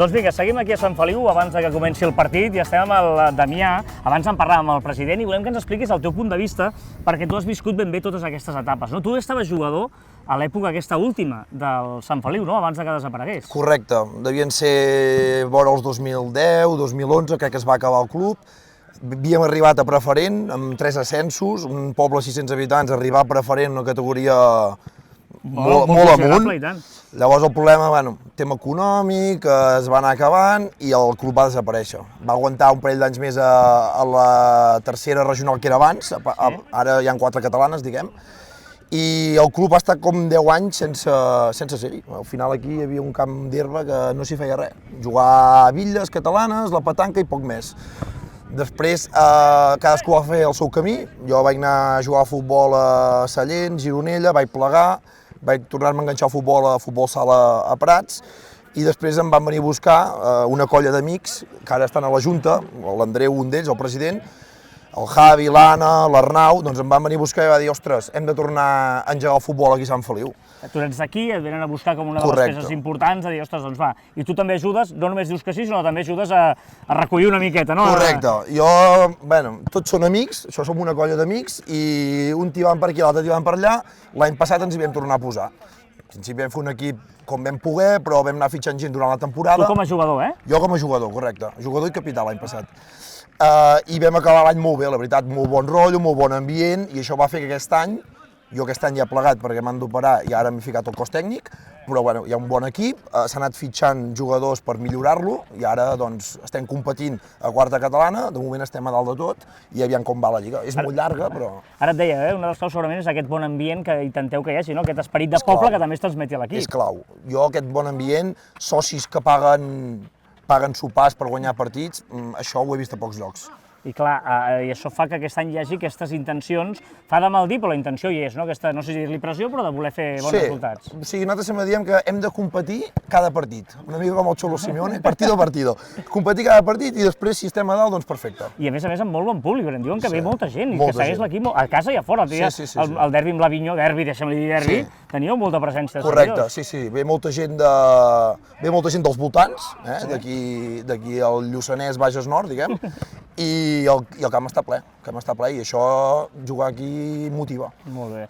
Doncs vinga, seguim aquí a Sant Feliu abans que comenci el partit i estem amb el Damià. Abans en parlàvem amb el president i volem que ens expliquis el teu punt de vista perquè tu has viscut ben bé totes aquestes etapes, no? Tu estaves jugador a l'època aquesta última del Sant Feliu, no? Abans que desaparegués. Correcte, devien ser vora els 2010, 2011, crec que es va acabar el club. Havíem arribat a preferent, amb 3 ascensos, un poble de 600 habitants, arribar a preferent, una categoria molt amunt. Llavors el problema, bueno, tema econòmic, es va anar acabant i el club va desaparèixer. Va aguantar un parell d'anys més a la tercera regional que era abans, ara hi ha 4 catalanes, diguem, i el club ha estat com 10 anys sense ser-hi. Al final aquí hi havia un camp d'herba que no s'hi feia res. Jugar a bitlles catalanes, la petanca i poc més. Després cadascú va fer el seu camí, jo vaig anar a jugar a futbol a Sallent, Gironella, vaig plegar, vaig tornar-me a enganxar al futbol sala a Prats i després em van venir a buscar una colla d'amics que ara estan a la Junta, l'Andreu, un d'ells, el president, el Javi, l'Anna, l'Arnau, doncs em van venir a buscar i va dir, ostres, hem de tornar a engegar el futbol aquí a Sant Feliu. Tu ets d'aquí, et venen a buscar com una de les peces importants, a dir, ostres, doncs va, i tu també ajudes, no només dius que sí, sinó també ajudes a recollir una miqueta, no? Correcte. Jo, bueno, tots són amics, això som una colla d'amics, i un tibant per aquí, l'altre tibant per allà, l'any passat ens hi vam tornar a posar. Al principi vam fer un equip com vam poder, però vam anar fitxant gent durant la temporada. Tu com a jugador, eh? Jo com a jugador, correcte. Jugador i capità l'any passat. I vam acabar l'any molt bé, la veritat, molt bon rotllo, molt bon ambient, i això va fer que aquest any, jo aquest any ja he plegat perquè m'han d'operar i ara m'he ficat al cos tècnic, però bueno, hi ha un bon equip, s'ha anat fitxant jugadors per millorar-lo i ara doncs estem competint a quarta catalana, de moment estem a dalt de tot i aviam com va la lliga. És molt llarga, però... Ara et deia, una de les claus segurament és aquest bon ambient que intenteu que hi hagi, no? Aquest esperit de poble que també es transmeti a l'equip. És clau. Jo aquest bon ambient, socis que paguen sopars per guanyar partits, això ho he vist a pocs llocs. I clar, i això fa que aquest any hi hagi aquestes intencions, fa de mal dir, però la intenció hi és, no? Aquesta, no sé si dir-li pressió, però de voler fer bons resultats. O sigui, nosaltres sempre diem que hem de competir cada partit, una mica com el Xolo Simeone, partido a partido. Competir cada partit i després, si estem a dalt, doncs perfecte. I a més amb molt bon públic, em diuen que ve molta gent, i que segueix l'equip a casa i a fora. El derbi amb l'Avinyó, deixa'm-li dir derbi, teníeu molta presència. Correcte, sí, ve molta gent dels voltants, d'aquí al Lluçanès, Bages Nord, diguem, i el camp està ple, i això, jugar aquí motiva. Molt bé.